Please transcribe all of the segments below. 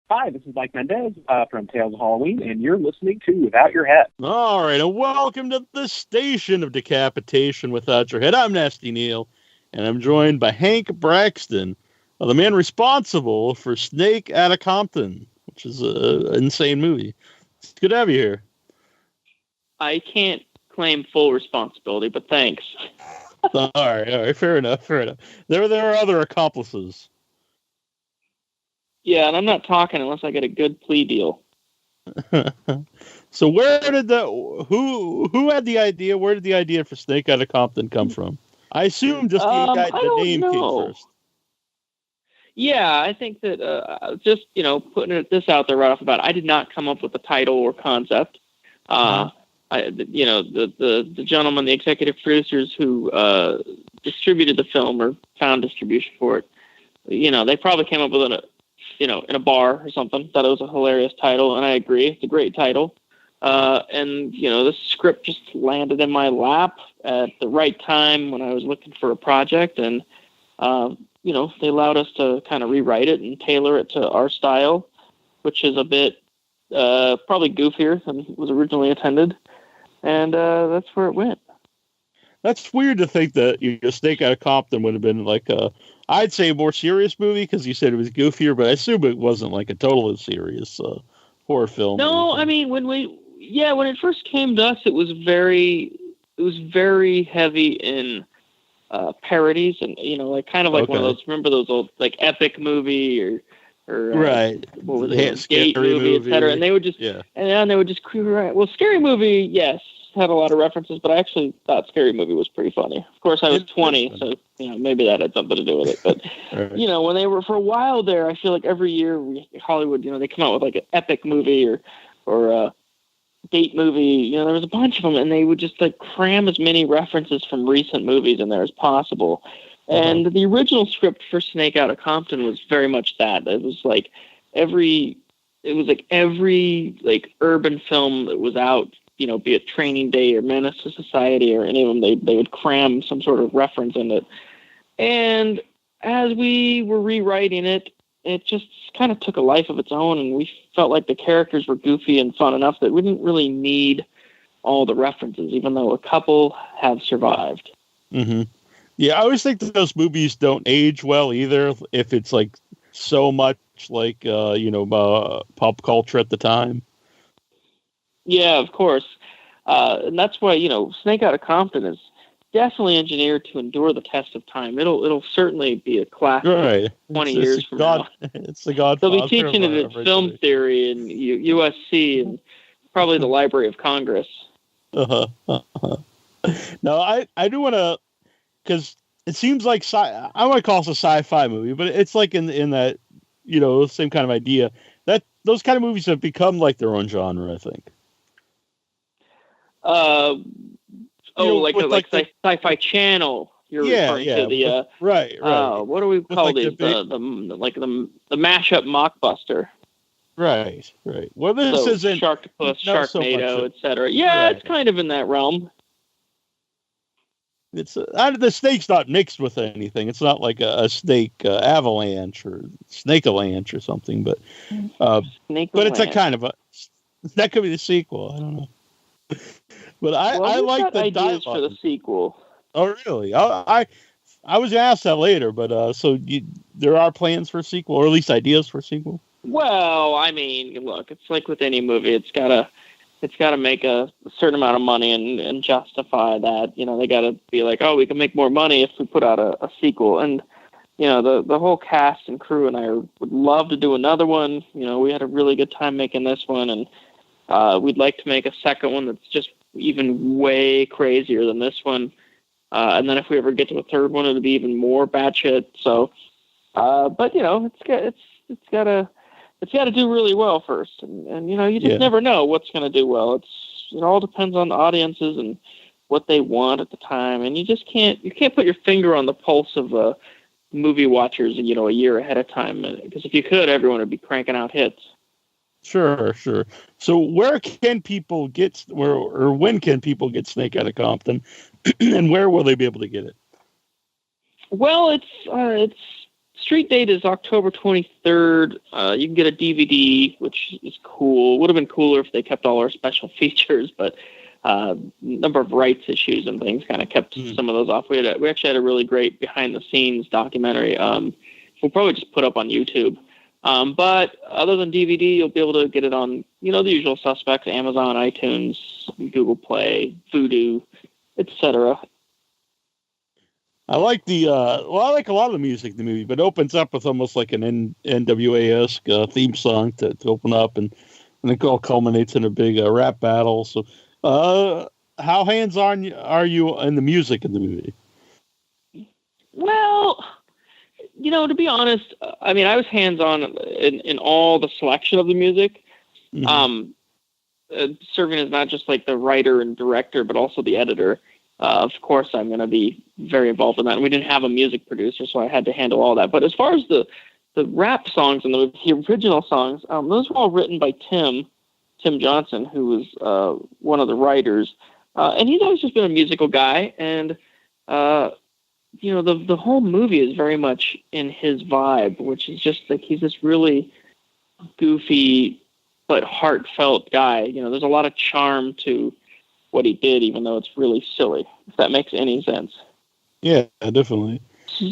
Hi, this is Mike Mendez from Tales of Halloween, and you're listening to Without Your Head. All right, and welcome to the station of decapitation without your head. I'm Nasty Neil, and I'm joined by Hank Braxton, the man responsible for Snake Outta Compton, which is an insane movie. It's good to have you here. I can't claim full responsibility, but thanks. All right, fair enough. There are other accomplices. Yeah, and I'm not talking unless I get a good plea deal. So who had the idea? Where did the idea for Snake Outta Compton come from? I assume just the name came first. Yeah, I think that just putting this out there right off the bat, I did not come up with the title or concept. The gentleman, the executive producers who distributed the film or found distribution for it, they probably came up with it in a bar or something. Thought it was a hilarious title, and I agree, it's a great title. And the script just landed in my lap at the right time when I was looking for a project, and they allowed us to kind of rewrite it and tailor it to our style, which is a bit probably goofier than was originally intended, and that's where it went. That's weird to think that Snake Outta Compton would have been like I'd say a more serious movie, because you said it was goofier, but I assume it wasn't like a totally serious horror film. No, I mean when it first came to us, it was very heavy in parodies, and like kind of like one of those. Remember those old like Epic movie or right? What was it? Skate movie, etc. And they would just and then they would just right. Well, Scary Movie, yes, had a lot of references, but I actually thought Scary Movie was pretty funny. Of course, I was 20, so maybe that had something to do with it. But right. When they were for a while there, I feel like every year Hollywood, they come out with like an Epic movie or a date movie. There was a bunch of them, and they would just like cram as many references from recent movies in there as possible. And the original script for Snake Outta Compton was very much that. It was like every urban film that was out, be it Training Day or Menace to Society or any of them, they would cram some sort of reference in it. And as we were rewriting it, it just kind of took a life of its own, and we felt like the characters were goofy and fun enough that we didn't really need all the references, even though a couple have survived. Mm-hmm. Yeah, I always think that those movies don't age well either, if it's like so much like pop culture at the time. Yeah, of course. And that's why, Snake Outta Compton is definitely engineered to endure the test of time. It'll certainly be a classic right. 20 years from now. It's the Godfather. They'll be teaching it at film theory in USC and probably the Library of Congress. No, I do want to, because it seems like I want to call this a sci-fi movie, but it's like in that same kind of idea that those kind of movies have become like their own genre, I think. Like Sci-Fi Channel. You're referring to the right. What do we call these? The mashup mockbuster. Right. Well, this isn't Sharktopus, Sharknado, etc. Yeah, right. It's kind of in that realm. It's the snake's not mixed with anything. It's not like a snake avalanche or snake-a-lanche or something, but it's a kind of that could be the sequel. I don't know. But I like the ideas dialogue for the sequel. Oh, really? I was asked that later, but so there are plans for a sequel, or at least ideas for a sequel? Well, I mean, look, it's like with any movie. It's gotta make a certain amount of money and justify that. They gotta be like, oh, we can make more money if we put out a sequel. And the whole cast and crew and I would love to do another one. We had a really good time making this one, and we'd like to make a second one that's just even way crazier than this one. And then if we ever get to a third one, it'll be even more batshit. So, but it's got to do really well first, and you just never know what's going to do well. It all depends on the audiences and what they want at the time, and you can't put your finger on the pulse of movie watchers, a year ahead of time, because if you could, everyone would be cranking out hits. Sure. So where can people get, or when can people get Snake Outta Compton, and where will they be able to get it? Well, it's street date is October 23rd. You can get a DVD, which is cool. Would have been cooler if they kept all our special features, but number of rights issues and things kind of kept some of those off. We actually had a really great behind-the-scenes documentary. We'll probably just put up on YouTube. But other than DVD, you'll be able to get it on, the usual suspects: Amazon, iTunes, Google Play, Vudu, etc. I like I like a lot of the music in the movie, but it opens up with almost like an NWA-esque theme song to open up, and it all culminates in a big rap battle. So, how hands-on are you in the music in the movie? Well, to be honest, I mean, I was hands-on in all the selection of the music. Mm-hmm. Serving as not just like the writer and director, but also the editor. Of course, I'm going to be very involved in that. And we didn't have a music producer, so I had to handle all that. But as far as the rap songs and the original songs, those were all written by Tim Johnson, who was one of the writers. And he's always just been a musical guy. And, the whole movie is very much in his vibe, which is just like he's this really goofy but heartfelt guy. There's a lot of charm to what he did, even though it's really silly, if that makes any sense. Yeah, definitely.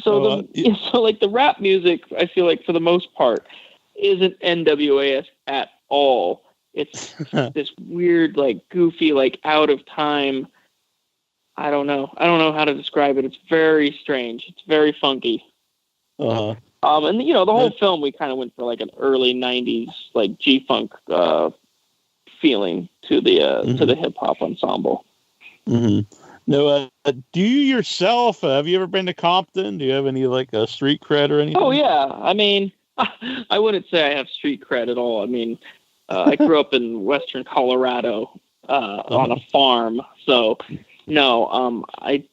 So the rap music, I feel like for the most part, isn't NWA at all. It's this weird, like goofy, like out of time. I don't know how to describe it. It's very strange. It's very funky. Uh-huh. And the whole film, we kind of went for like an early '90s like G-funk feeling to the hip hop ensemble. Mm-hmm. No, do you yourself? Have you ever been to Compton? Do you have any like street cred or anything? Oh yeah, I mean, I wouldn't say I have street cred at all. I mean, I grew up in Western Colorado on a farm, so no. I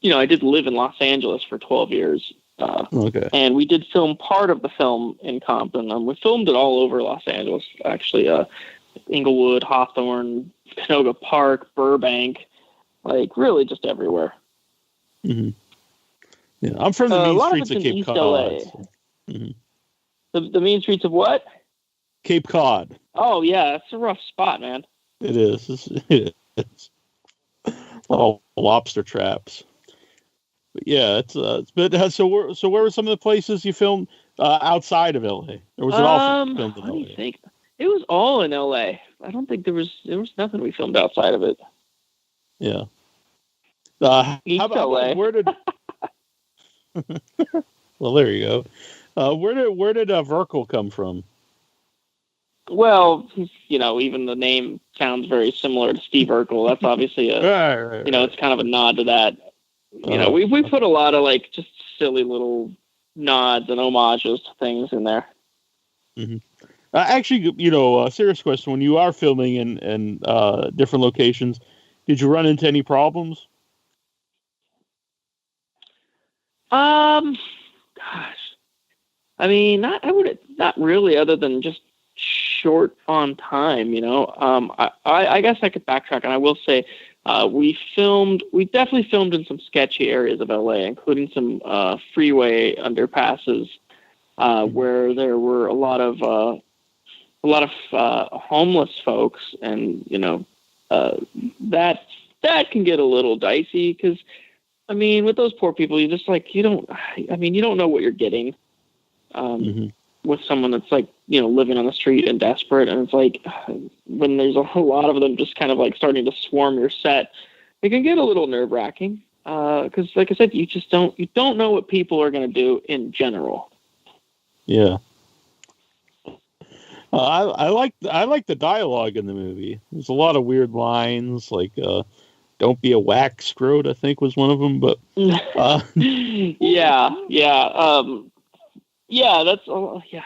did live in Los Angeles for 12 years. Okay. And we did film part of the film in Compton. We filmed it all over Los Angeles, actually. Inglewood, Hawthorne, Canoga Park, Burbank, like really just everywhere. Mm-hmm. Yeah, I'm from the mean streets of Cape Cod. So. Mm-hmm. The mean streets of what? Cape Cod. Oh yeah, it's a rough spot, man. It is. It's all lobster traps. But yeah, so where were some of the places you filmed outside of LA? Or was it all filmed in LA? What do you think? It was all in LA. I don't think there was nothing we filmed outside of it. Yeah. East LA. Where did? Well, there you go. Where did Verkle come from? Well, even the name sounds very similar to Steve Urkel. That's obviously right. It's kind of a nod to that. We put a lot of like just silly little nods and homages to things in there. Mm-hmm. Actually, a serious question: when you are filming in different locations, did you run into any problems? Gosh, I mean, not really, other than just short on time. I guess I could backtrack, and I will say. We definitely filmed in some sketchy areas of LA, including some freeway underpasses where there were a lot of homeless folks, and that can get a little dicey because, I mean, with those poor people, you just like you don't know what you're getting with someone that's like living on the street and desperate, and it's like when there's a whole lot of them just kind of like starting to swarm your set, it can get a little nerve-wracking because, like I said, you don't know what people are going to do in general. Yeah. I like the dialogue in the movie. There's a lot of weird lines, like "Don't be a whack scrote," I think was one of them. But yeah. That's yeah.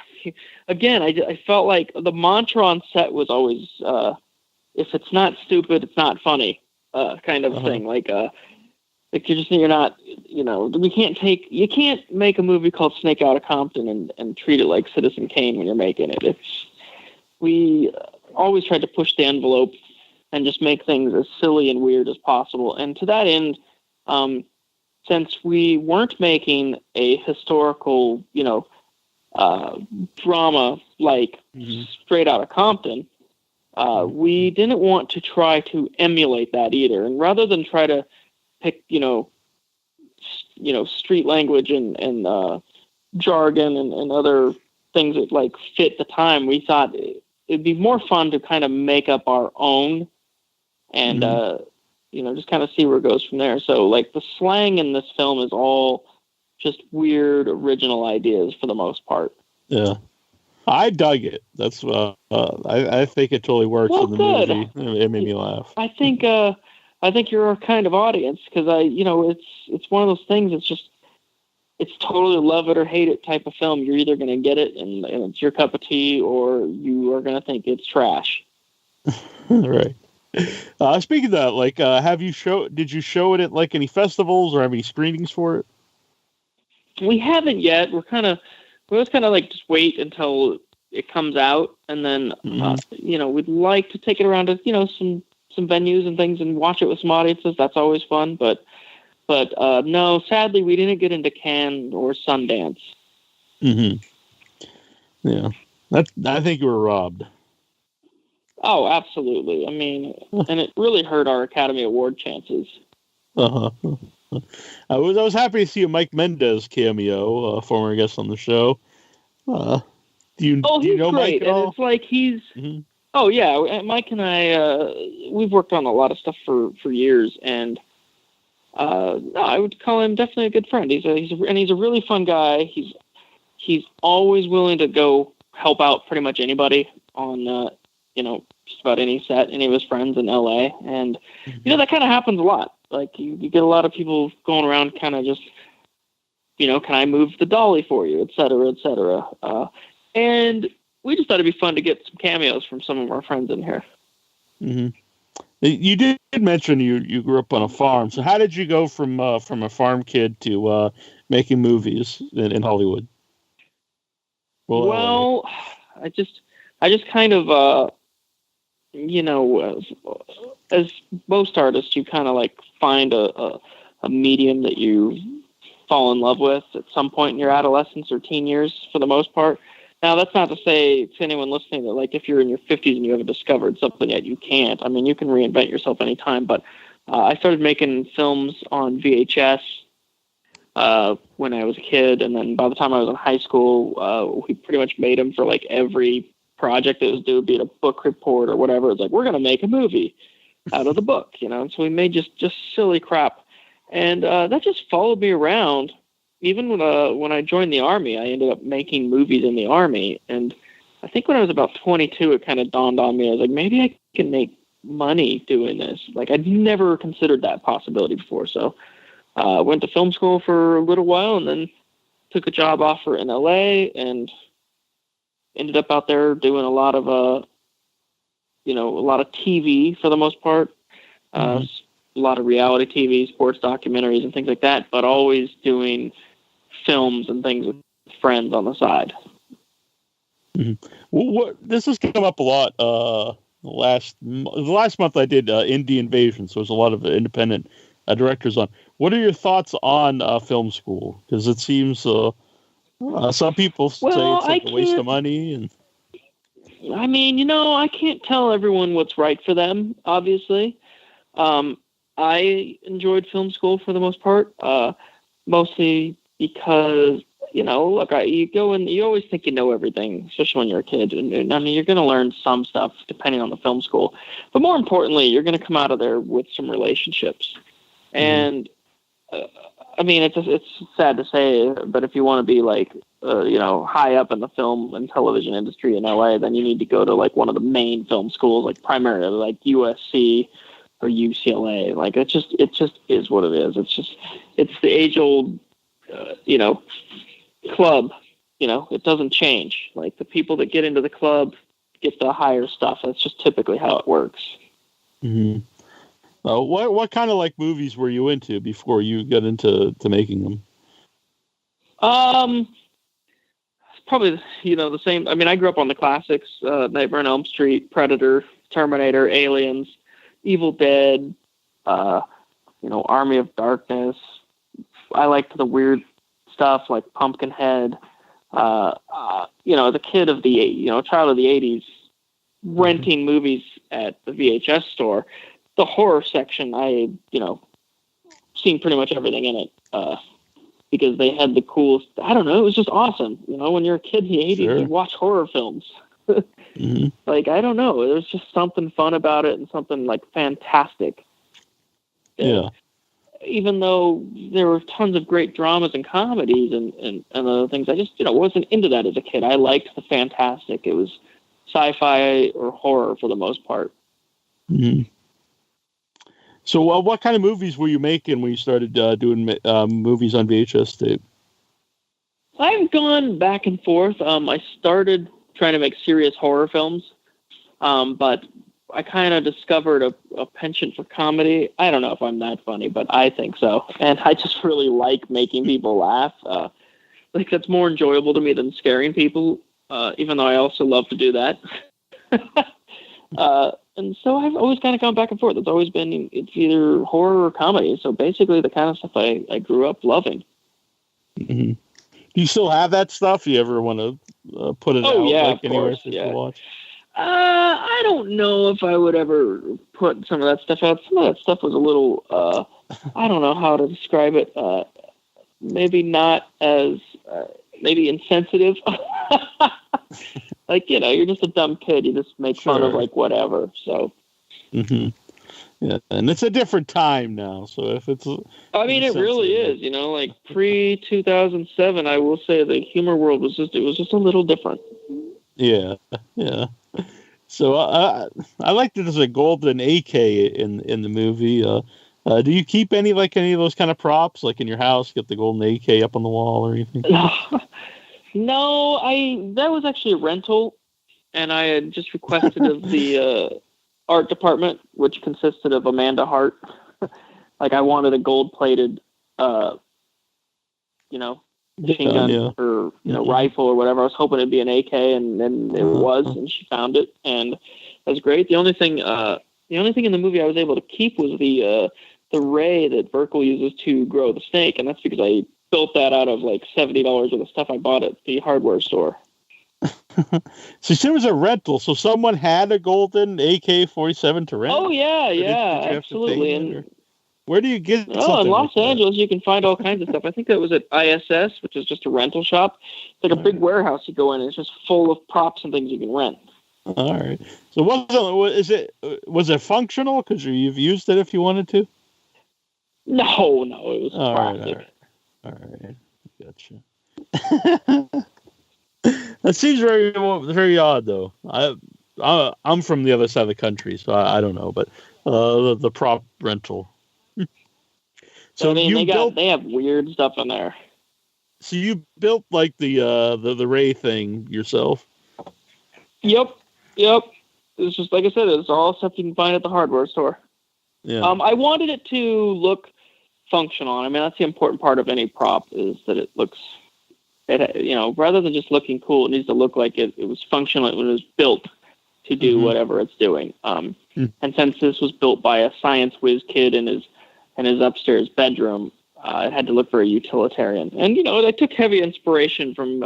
Again, I felt like the mantra on set was always, if it's not stupid, it's not funny, kind of thing. Like you're not, you can't make a movie called Snake Outta Compton and treat it like Citizen Kane when you're making it. We always tried to push the envelope and just make things as silly and weird as possible. And to that end, since we weren't making a historical, drama like Straight Outta Compton, we didn't want to try to emulate that either. And rather than try to pick, street language and jargon and other things that like fit the time, we thought it'd be more fun to kind of make up our own and, just kind of see where it goes from there. So like the slang in this film is all just weird, original ideas for the most part. Yeah. I dug it. That's I think it totally works in the movie. It made me laugh. I think you're our kind of audience because it's one of those things. It's totally love it or hate it type of film. You're either going to get it and it's your cup of tea, or you are going to think it's trash. Right. Speaking of that, like, did you show it at like any festivals or have any screenings for it? We haven't yet. We always kind of like just wait until it comes out, and then we'd like to take it around to some venues and things and watch it with some audiences. That's always fun, but no, sadly we didn't get into Cannes or Sundance. Yeah, I think you were robbed. Oh, absolutely. I mean, and it really hurt our Academy Award chances. I was happy to see a Mike Mendez cameo, former guest on the show. Do you know great. Mike at all? It's like he's. Oh yeah, Mike and I we've worked on a lot of stuff for years, and no, I would call him definitely a good friend. He's a really fun guy. He's always willing to go help out pretty much anybody on just about any set, any of his friends in LA, and that kind of happens a lot. Like you get a lot of people going around kind of just, can I move the dolly for you, et cetera, et cetera. And we just thought it'd be fun to get some cameos from some of our friends in here. You did mention you grew up on a farm. So how did you go from a farm kid to making movies in Hollywood? Well, I just kind of, as most artists, you kind of like find a medium that you fall in love with at some point in your adolescence or teen years for the most part. Now, that's not to say to anyone listening that, like, if you're in your 50s and you haven't discovered something yet, you can't. I mean, you can reinvent yourself anytime. But I started making films on VHS when I was a kid. And then by the time I was in high school, we pretty much made them for, like, every project that was due, be it a book report or whatever. It's like, we're going to make a movie out of the book, And so we made just silly crap. And that just followed me around. Even when I joined the Army, I ended up making movies in the Army. And I think when I was about 22, it kind of dawned on me. I was like, maybe I can make money doing this. Like, I'd never considered that possibility before. So I went to film school for a little while and then took a job offer in LA and ended up out there doing a lot of TV for the most part. A lot of reality TV, sports documentaries and things like that, but always doing films and things with friends on the side. Well, this has come up a lot. The last month I did Indie Invasion, so there's a lot of independent directors on. What are your thoughts on film school? Because it seems some people say it's like a waste of money. And I mean, I can't tell everyone what's right for them, obviously. I enjoyed film school for the most part, mostly because, look, you go and you always think you know everything, especially when you're a kid. And I mean, you're going to learn some stuff depending on the film school. But more importantly, you're going to come out of there with some relationships. And, I mean, it's sad to say, but if you want to be like, high up in the film and television industry in LA, then you need to go to like one of the main film schools, like primarily like USC or UCLA. Like it just is what it is. It's the age old, club. It doesn't change. Like the people that get into the club get the higher stuff. That's just typically how it works. What kind of like movies were you into before you got into making them? Probably the same. I mean, I grew up on the classics: Nightmare on Elm Street, Predator, Terminator, Aliens, Evil Dead, Army of Darkness, I liked the weird stuff like Pumpkinhead. The kid of the child of the '80s, renting movies at the VHS store. The horror section, I seen pretty much everything in it because they had the coolest. I don't know. It was just awesome. When you're a kid in the '80s, Sure. you watch horror films. Mm-hmm. Like, I don't know. There's just something fun about it and something like fantastic. Yeah. Even though there were tons of great dramas and comedies and other things, I just wasn't into that as a kid. I liked the fantastic. It was sci-fi or horror for the most part. Mm-hmm. So, what kind of movies were you making when you started doing movies on VHS tape? I've gone back and forth. I started trying to make serious horror films, but I kind of discovered a penchant for comedy. I don't know if I'm that funny, but I think so. And I just really like making people laugh. Like, that's more enjoyable to me than scaring people, even though I also love to do that. And so I've always kind of gone back and forth. It's always been, it's either horror or comedy. So basically the kind of stuff I grew up loving. Mm-hmm. Do you still have that stuff? You ever want to put it out yeah, like anywhere course, for people to watch? I don't know if I would ever put some of that stuff out. Some of that stuff was a little, I don't know how to describe it. Maybe not as, maybe insensitive. Like, you're just a dumb kid. You just make fun of like whatever. So. Mm-hmm. Yeah, and it's a different time now. So if it's, I mean, it really is. Like pre-2007, I will say the humor world was just a little different. Yeah. So I liked it as a golden AK in the movie. Do you keep any of those kind of props like in your house? Get the golden AK up on the wall or anything? No, that was actually a rental, and I had just requested of the art department, which consisted of Amanda Hart. Like, I wanted a gold-plated, machine gun or rifle or whatever. I was hoping it'd be an AK, and then it was, and she found it, and that's great. The only thing in the movie I was able to keep was the ray that Burkle uses to grow the snake, and that's because I built that out of like $70 worth of stuff I bought at the hardware store. So it was a rental. So someone had a golden AK-47 to rent. Oh yeah, absolutely. And where do you get? In Los Angeles, you can find all kinds of stuff. I think that was at ISS, which is just a rental shop. It's like a big warehouse you go in. And it's just full of props and things you can rent. All right. So was it functional? Because you've used it if you wanted to. No, it was plastic. All right. Gotcha. That seems very, very odd, though. I'm from the other side of the country, so I don't know, but the prop rental. So I mean, they have weird stuff in there. So you built like the Ray thing yourself? Yep. It's just like I said. It's all stuff you can find at the hardware store. Yeah. I wanted it to look functional. I mean, that's the important part of any prop is that it looks. Rather than just looking cool, it needs to look like it was functional. It was built to do whatever it's doing. And since this was built by a science whiz kid in his upstairs bedroom, it had to look very utilitarian. And I took heavy inspiration from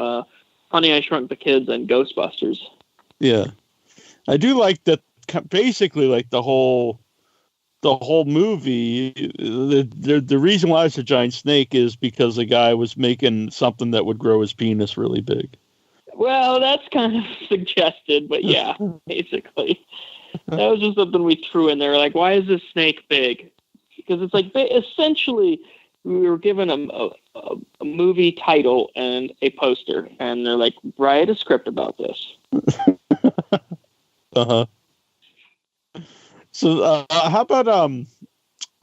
Honey, I Shrunk the Kids and Ghostbusters. Yeah, I do like that. Basically, like the whole movie, the reason why it's a giant snake is because the guy was making something that would grow his penis really big. Well, that's kind of suggested, but yeah, basically. That was just something we threw in there. Like, why is this snake big? Because it's like, essentially, we were given a movie title and a poster, and they're like, write a script about this. Uh-huh. So, how about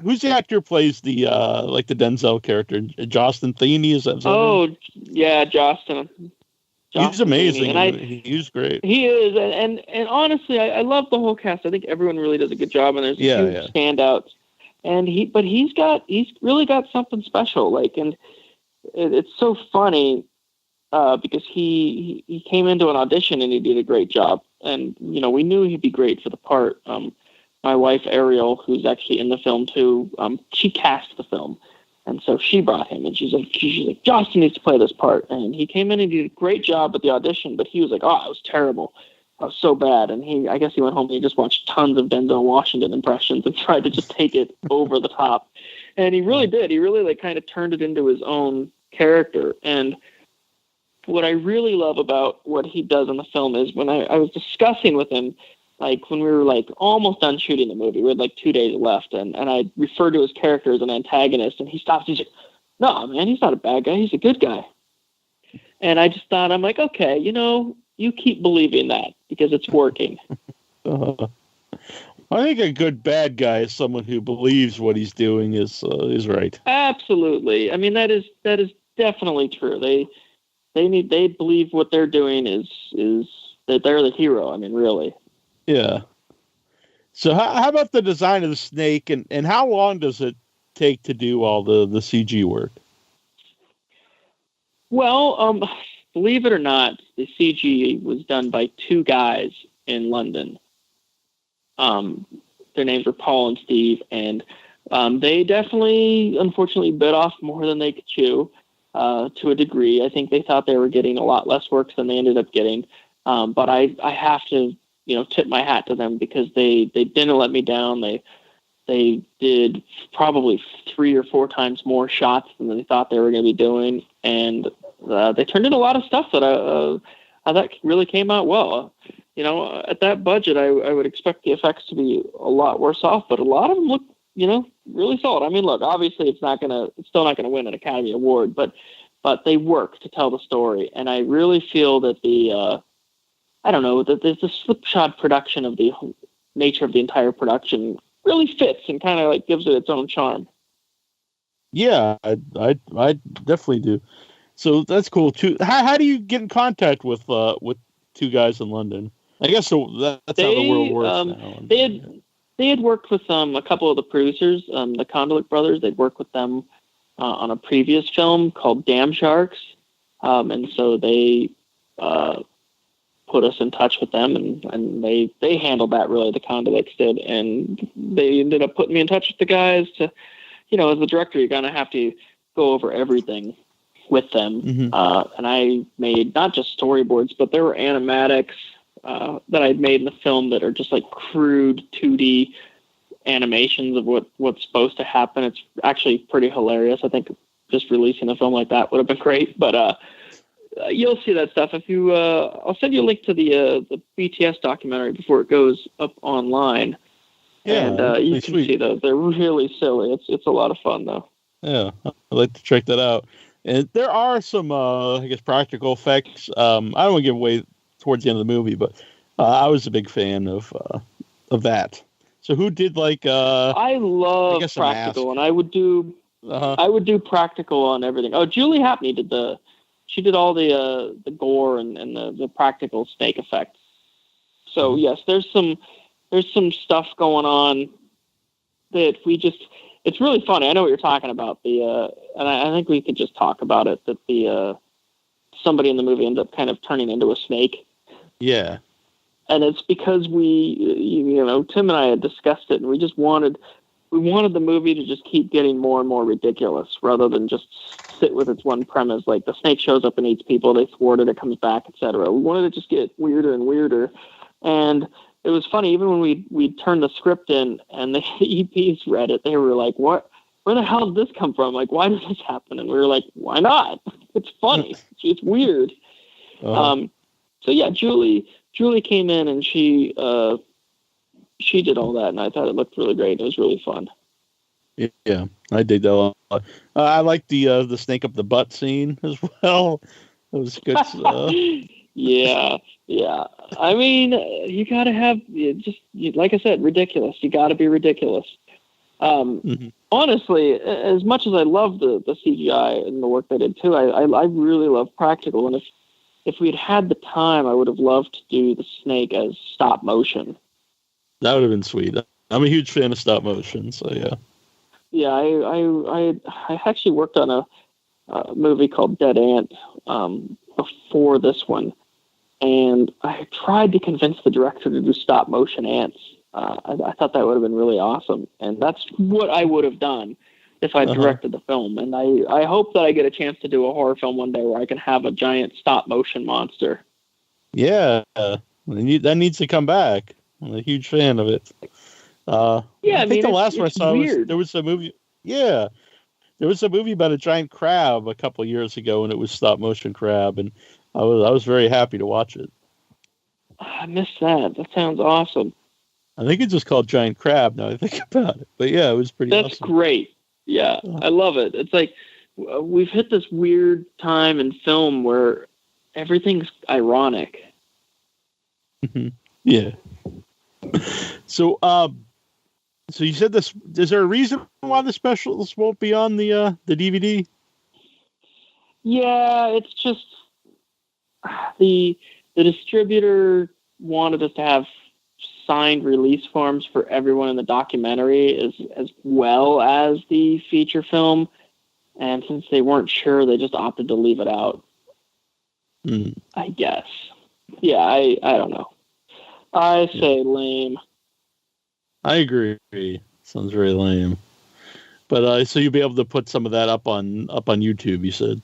who's the actor who plays the like the Denzel character? Justin Thiene, is that? Oh, yeah, Justin. He's amazing. And he's great. He is, and honestly, I love the whole cast. I think everyone really does a good job, and there's huge standouts. And he's really got something special. Like, and it's so funny because he came into an audition and he did a great job, and we knew he'd be great for the part. My wife Ariel, who's actually in the film too, she cast the film, And so she brought him, and she's like, Justin needs to play this part. And he came in and did a great job at the audition, but he was like, oh, it was terrible. I was so bad. And I guess he went home and he just watched tons of Denzel Washington impressions and tried to just take it over the top. And he really did. He really like kind of turned it into his own character. And what I really love about what he does in the film is when I was discussing with him, like when we were like almost done shooting the movie, we had like 2 days left, and I referred to his character as an antagonist, and he stops. He's like, "No, man, he's not a bad guy. He's a good guy." And I just thought, I'm like, okay, you keep believing that because it's working. I think a good bad guy is someone who believes what he's doing is right. Absolutely. I mean, that is definitely true. They believe what they're doing is that they're the hero. I mean, really. Yeah. So how about the design of the snake, and how long does it take to do all the CG work? Well, believe it or not, the CG was done by 2 guys in London. Their names were Paul and Steve, and they definitely, unfortunately, bit off more than they could chew to a degree. I think they thought they were getting a lot less work than they ended up getting. But I have to, tip my hat to them because they didn't let me down. They did probably 3 or 4 times more shots than they thought they were going to be doing, and they turned in a lot of stuff that really came out well. At that budget, I would expect the effects to be a lot worse off, but a lot of them look, really solid. I mean, look, obviously it's still not gonna win an Academy Award, but they work to tell the story, and I really feel that the slipshod production of the nature of the entire production really fits and kind of like gives it its own charm. Yeah, I definitely do. So that's cool too. How do you get in contact with 2 guys in London? I guess so. That's how the world works now. They had worked with a couple of the producers, the Conduit brothers. They'd worked with them on a previous film called Dam Sharks, and so they put us in touch with them, and they handled that really. The Conduits did, and they ended up putting me in touch with the guys to, as the director, you're gonna have to go over everything with them. Mm-hmm. And I made not just storyboards, but there were animatics that I'd made in the film that are just like crude 2D animations of what's supposed to happen. It's actually pretty hilarious. I think just releasing a film like that would have been great, but you'll see that stuff if you. I'll send you a link to the BTS documentary before it goes up online. Yeah, and you can see those. They're really silly. It's a lot of fun though. Yeah, I'd like to check that out. And there are some, practical effects. I don't want to give away towards the end of the movie, but I was a big fan of that. So who did I love practical, and I would do practical on everything. Oh, Julie Hapney did all the gore and the practical snake effects. So yes, there's some stuff going on that it's really funny. I know what you're talking about. And I think we could just talk about it. That somebody in the movie ends up kind of turning into a snake. Yeah. And it's because Tim and I had discussed it, and we wanted the movie to just keep getting more and more ridiculous, rather than just sit with its one premise. Like the snake shows up and eats people, they thwart it, it comes back, etc. We wanted to just get weirder and weirder, and it was funny, even when we turned the script in and the EPs read it, they were like, "What? Where the hell did this come from? Like, why did this happen?" And we were like, "Why not? It's funny. It's weird." Uh-huh. So yeah, Julie came in and she did all that, and I thought it looked really great. It was really fun. Yeah, I did that a lot. I like the snake up the butt scene as well. It was good stuff. Yeah. I mean, you got to have like I said, ridiculous. You got to be ridiculous. Honestly, as much as I love the CGI and the work they did too, I really love practical. And if we'd had the time, I would have loved to do the snake as stop motion. That would have been sweet. I'm a huge fan of stop motion, so yeah. Yeah, I actually worked on a movie called Dead Ant before this one. And I tried to convince the director to do stop motion ants. I thought that would have been really awesome. And that's what I would have done. if I directed the film. And I hope that I get a chance to do a horror film one day where I can have a giant stop motion monster. Yeah, that needs to come back. I'm a huge fan of it. I think the last one I saw there was a movie. Yeah, there was a movie about a giant crab a couple of years ago, and it was stop motion crab, and I was very happy to watch it. I missed that. That sounds awesome. I think it's just called Giant Crab now I think about it. But yeah, it was pretty awesome. That's great. Yeah, I love it. It's like we've hit this weird time in film where everything's ironic. Yeah. So, so you said this. Is there a reason why the specials won't be on the DVD? Yeah, it's just the distributor wanted us to have signed release forms for everyone in the documentary as well as the feature film, and since they weren't sure, they just opted to leave it out. I guess. Yeah, I don't know. I say lame. I agree. Sounds very lame. But so you'll be able to put some of that up on YouTube, you said?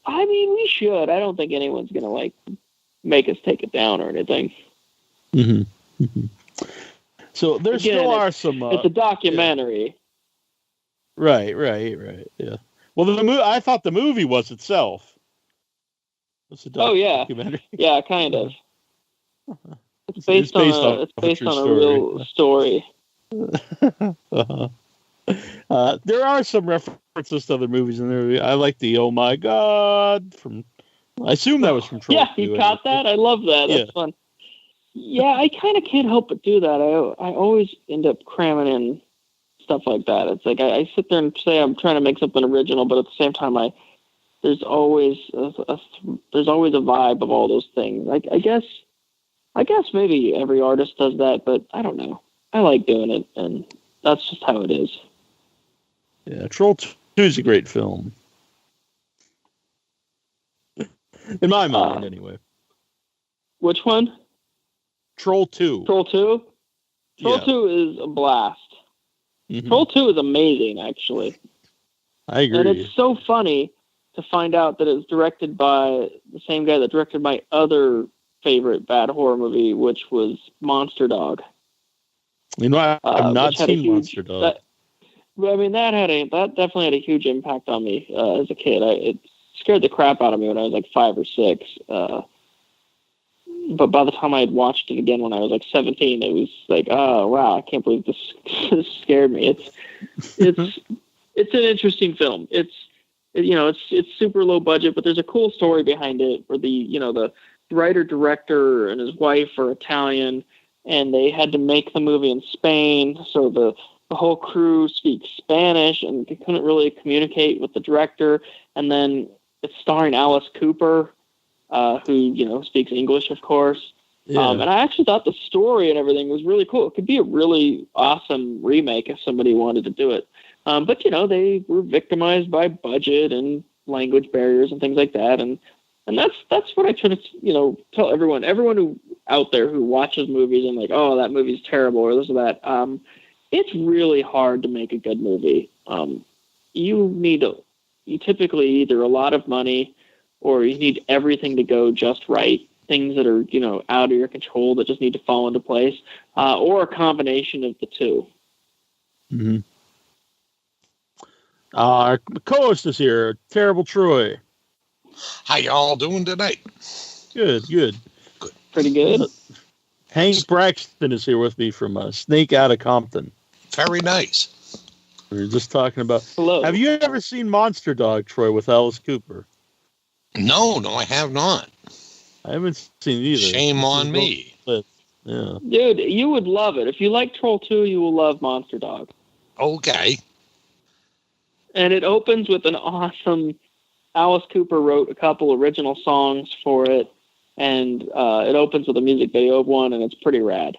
I mean, we should. I don't think anyone's gonna make us take it down or anything. So there still are some. It's a documentary. Yeah. Right. Yeah. Well, I thought the movie was itself. It's a documentary. Yeah, kind of. It's based on a real story. There are some references to other movies in there. I like the "Oh My God" from. I assume that was from Troll. Yeah, you caught that. I love that. That's fun. Yeah, I kind of can't help but do that. I always end up cramming in stuff like that. It's like I sit there and say I'm trying to make something original, but at the same time, there's always a vibe of all those things. I guess maybe every artist does that, but I don't know. I like doing it, and that's just how it is. Yeah, Troll 2 is a great film. In my mind, anyway. Which one? Troll 2. Troll 2? Troll 2 is a blast. Troll 2 is amazing, actually. I agree. And it's so funny to find out that it's directed by the same guy that directed my other favorite bad horror movie, which was Monster Dog. You know, I've not seen Monster Dog. That definitely had a huge impact on me as a kid. It scared the crap out of me when I was like 5 or 6. But by the time I had watched it again when I was like 17, it was like, oh wow, I can't believe this scared me. It's an interesting film. It's super low budget, but there's a cool story behind it where the writer director and his wife are Italian, and they had to make the movie in Spain, so the whole crew speaks Spanish, and they couldn't really communicate with the director. And then it's starring Alice Cooper, who speaks English, of course. Yeah. And I actually thought the story and everything was really cool. It could be a really awesome remake if somebody wanted to do it. But they were victimized by budget and language barriers and things like that. And that's what I try to tell everyone who out there who watches movies and like, oh, that movie's terrible or this or that. It's really hard to make a good movie. You typically either a lot of money, or you need everything to go just right. Things that are out of your control that just need to fall into place, or a combination of the two. Mm-hmm. Our co-host is here, Terrible Troy. How y'all doing tonight? Good. Pretty good. Hank Braxton is here with me from Snake Outta Compton. Very nice. We were just talking about. Hello. Have you ever seen Monster Dog, Troy, with Alice Cooper? No, I have not. I haven't seen it either. Shame on me. Yeah. Dude, you would love it. If you like Troll 2, you will love Monster Dog. Okay. And it opens with an awesome. Alice Cooper wrote a couple original songs for it, and it opens with a music video of one, and it's pretty rad.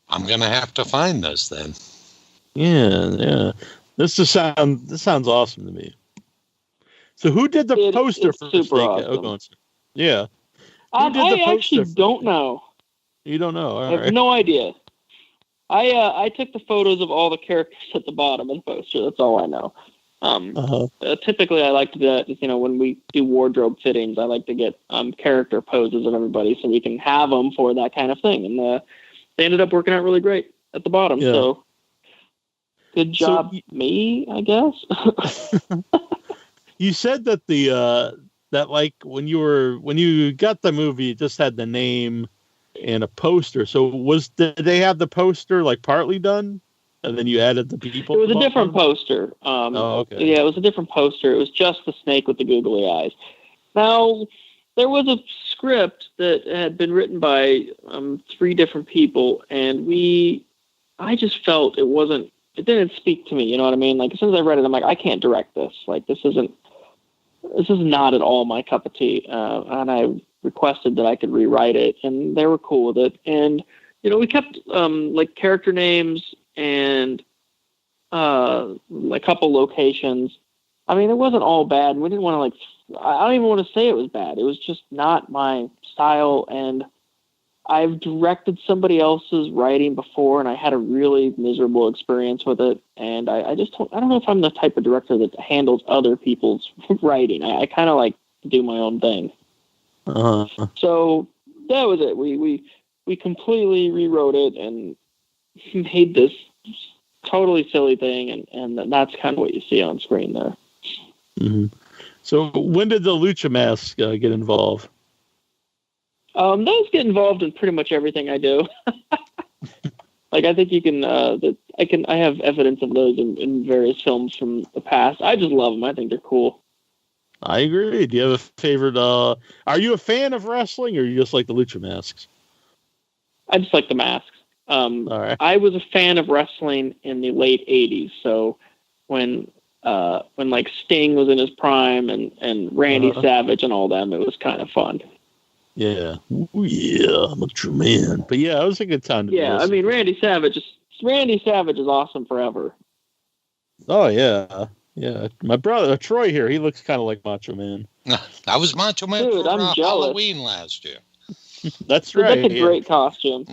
I'm gonna have to find this then. Yeah. This sounds awesome to me. So who did the poster for super awesome. Yeah. I actually don't know. You don't know? All I have no idea. I took the photos of all the characters at the bottom of the poster. That's all I know. Typically, I like to do that. When we do wardrobe fittings, I like to get character poses of everybody so we can have them for that kind of thing. And they ended up working out really great at the bottom. Yeah. So good job, me, I guess. You said that that like when you got the movie, it just had the name and a poster. So did they have the poster like partly done, and then you added the people? It was a different poster. Okay. Yeah, it was a different poster. It was just the snake with the googly eyes. Now, there was a script that had been written by 3 different people, and I just felt it didn't speak to me. You know what I mean? Like, as soon as I read it, I'm like, I can't direct this. Like, this is not at all my cup of tea. And I requested that I could rewrite it, and they were cool with it. And, we kept like character names and a couple locations. I mean, it wasn't all bad. We didn't want to I don't even want to say it was bad. It was just not my style. And I've directed somebody else's writing before, and I had a really miserable experience with it. And I don't know if I'm the type of director that handles other people's writing. I kind of like to do my own thing. So that was it. We completely rewrote it and made this totally silly thing, and that's kind of what you see on screen there. Mm-hmm. So when did the Lucha Mask get involved? Those get involved in pretty much everything I do. Like, I think you can, I have evidence of those in various films from the past. I just love them. I think they're cool. I agree. Do you have a favorite, are you a fan of wrestling, or you just like the Lucha Masks? I just like the masks. All right. I was a fan of wrestling in the late 80s. So when like Sting was in his prime and Randy Savage and all them, it was kind of fun. Yeah. Ooh, yeah, Macho Man. But yeah, it was a good time to I mean, Randy Savage is awesome forever. Oh yeah. Yeah. My brother Troy here, he looks kind of like Macho Man. I was Macho Man for I'm Halloween last year. That's right. That's a great costume.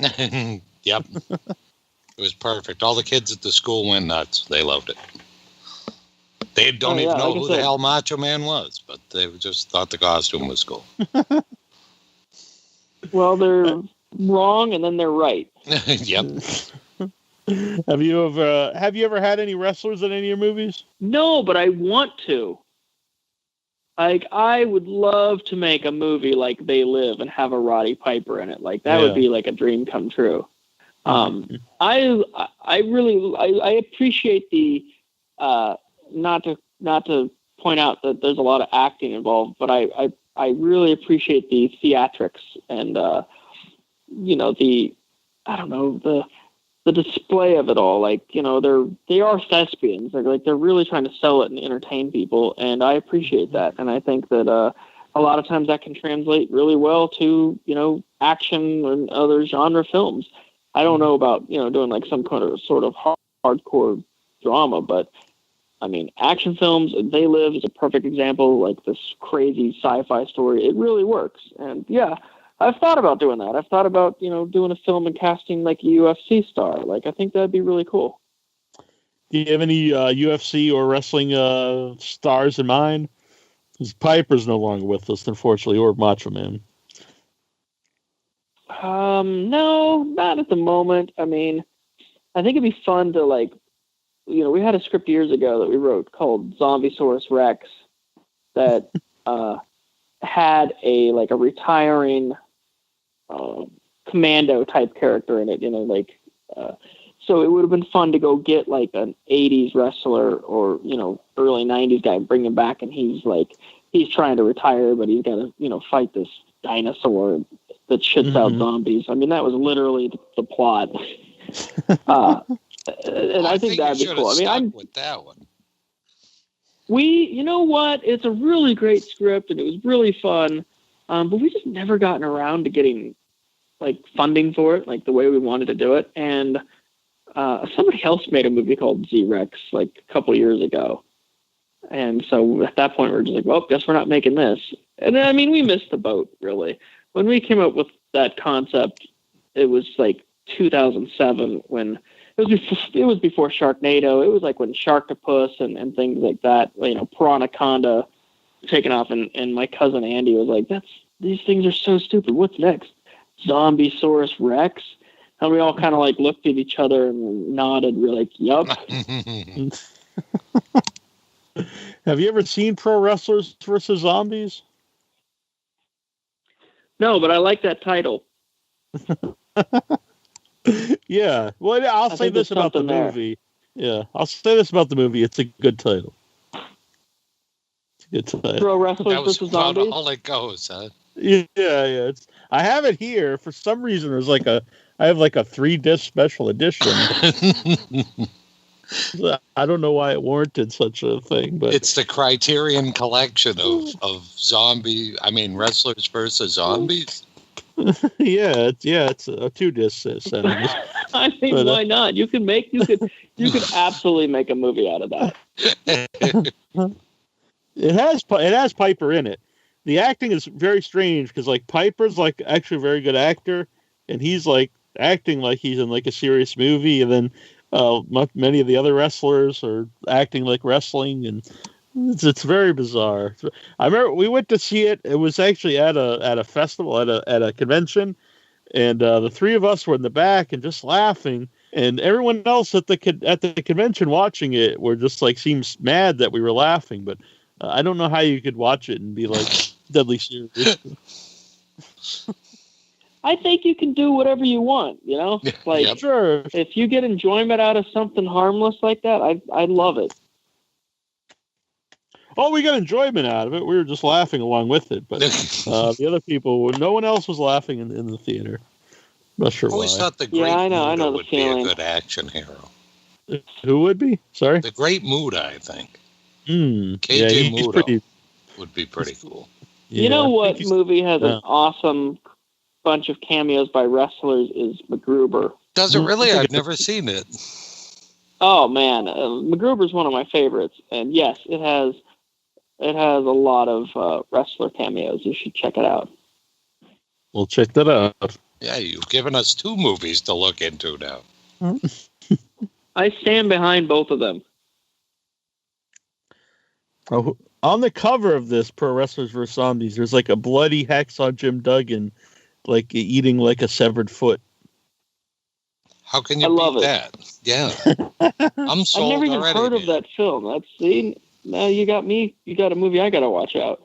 Yep. It was perfect. All the kids at the school went nuts. They loved it. They don't even know who the hell Macho Man was, but they just thought the costume was cool. Well, they're wrong, and then they're right. Yep. Have you ever had any wrestlers in any of your movies? No, but I want to. Like, I would love to make a movie like They Live and have a Roddy Piper in it. Like, that would be like a dream come true. I appreciate the not to point out that there's a lot of acting involved, but I really appreciate the theatrics and the display of it all. Like, they are thespians. They're really trying to sell it and entertain people, and I appreciate that. And I think that a lot of times that can translate really well to action and other genre films. I don't know about doing like some kind of sort of hardcore drama, but I mean, action films, They Live is a perfect example, like this crazy sci-fi story. It really works. And yeah, I've thought about doing that. I've thought about, doing a film and casting like a UFC star. Like, I think that'd be really cool. Do you have any UFC or wrestling stars in mind? Because Piper's no longer with us, unfortunately, or Macho Man. No, not at the moment. I mean, I think it'd be fun to we had a script years ago that we wrote called Zombiesaurus Rex that had a retiring commando type character in it, so it would have been fun to go get like an 80s wrestler or, early 90s guy, bring him back, and he's trying to retire, but he's got to, fight this dinosaur that shits out zombies. I mean, that was literally the plot. And I think that'd be cool. I mean, I'm with that one. You know what? It's a really great script, and it was really fun. But we just never gotten around to getting funding for it, like the way we wanted to do it. And somebody else made a movie called Z-Rex a couple years ago. And so at that point, we're just like, well, guess we're not making this. And I mean, we missed the boat, really. When we came up with that concept, it was 2007 when it was before Sharknado. It was like when Sharktopus and things like that, Piranaconda taken off, and my cousin Andy was like, these things are so stupid. What's next? Zombiesaurus Rex? And we all kind of like looked at each other and nodded. We're like, yup. Have you ever seen Pro Wrestlers versus Zombies? No, but I like that title. Yeah. Well, I'll say this about the movie. Yeah, I'll say this about the movie. It's a good title. It's a good title. Pro Wrestlers versus Zombies? All it goes, huh? Yeah. I have it here. For some reason, I have like a 3-disc special edition. I don't know why it warranted such a thing, but it's the Criterion collection of wrestlers versus zombies. It's a 2-disc set. I mean, why not? You could absolutely make a movie out of that. It has Piper in it. The acting is very strange because like Piper's like actually a very good actor, and he's like acting like he's in like a serious movie, and then many of the other wrestlers are acting like wrestling, and it's very bizarre. I remember we went to see it. It was actually at a festival, at a convention, and the three of us were in the back and just laughing, and everyone else at the convention watching it were just like seems mad that we were laughing. But I don't know how you could watch it and be like deadly serious. I think you can do whatever you want, Like, yep. Sure. If you get enjoyment out of something harmless like that, I love it. Oh, we got enjoyment out of it. We were just laughing along with it, but the other people, no one else was laughing in the theater. Not sure why. I always thought the Great Muda would be a good action hero. Who would be? Sorry? The Great Muda, I think. KJ Muda would be pretty cool. Yeah, you know what movie has an awesome bunch of cameos by wrestlers is MacGruber. Does it really? I've never seen it. Oh man, MacGruber's one of my favorites, and yes, it has a lot of wrestler cameos. You should check it out. We'll check that out. Yeah, you've given us 2 movies to look into now. I stand behind both of them. Oh, on the cover of this Pro Wrestlers vs. Zombies, there's like a bloody hacksaw Jim Duggan, like eating like a severed foot. How can you beat that? Yeah, I'm sold. I've never even heard of that film. Now you got me. You got a movie I got to watch out.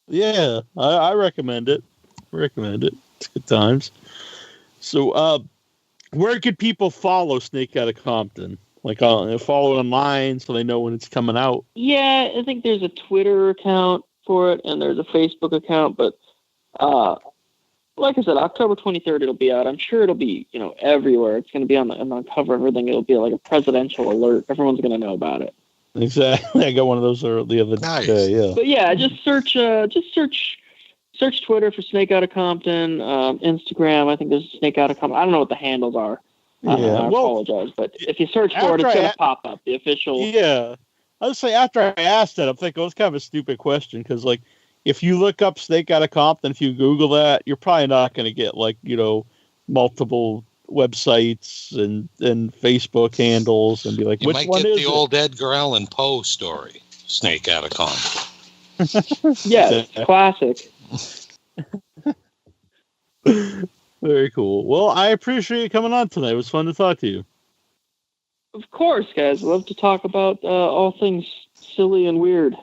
Yeah, I recommend it. It's good times. So, where could people follow Snake Outta Compton? Like, follow it online so they know when it's coming out. Yeah, I think there's a Twitter account for it, and there's a Facebook account. But, like I said, October 23rd it'll be out. I'm sure it'll be, everywhere. It's going to be on the cover and everything. It'll be like a presidential alert. Everyone's going to know about it. Exactly. I got one of those the other day. Yeah. But yeah, just search Twitter for Snake Outta Compton. Instagram, I think there's Snake Outta Compton. I don't know what the handles are. I apologize, but if you search for it, it's going to pop up, the official. Yeah. I would say after I asked that, I'm thinking, it's kind of a stupid question, because, like, if you look up Snake Outta Compton, if you Google that, you're probably not going to get, like, multiple websites and Facebook handles and be like, which one is it? You might get the old Edgar Allan Poe story, Snake Outta Compton. Yeah, classic. Very cool. Well, I appreciate you coming on tonight. It was fun to talk to you. Of course, guys. I love to talk about all things silly and weird.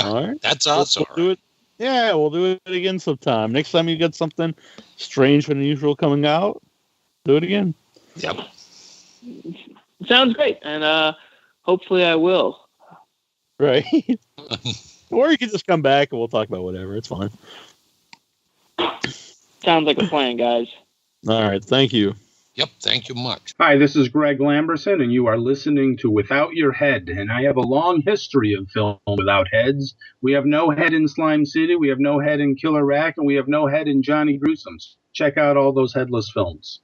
All right. That's awesome. We'll do it. Yeah, we'll do it again sometime. Next time you get something strange and unusual coming out, do it again. Yep. Sounds great. And hopefully I will. Right. Or you can just come back and we'll talk about whatever. It's fine. Sounds like a plan, guys. All right. Thank you. Yep. Thank you much. Hi, this is Greg Lamberson, and you are listening to Without Your Head. And I have a long history of film without heads. We have no head in Slime City. We have no head in Killer Rack. And we have no head in Johnny Gruesome's. Check out all those headless films.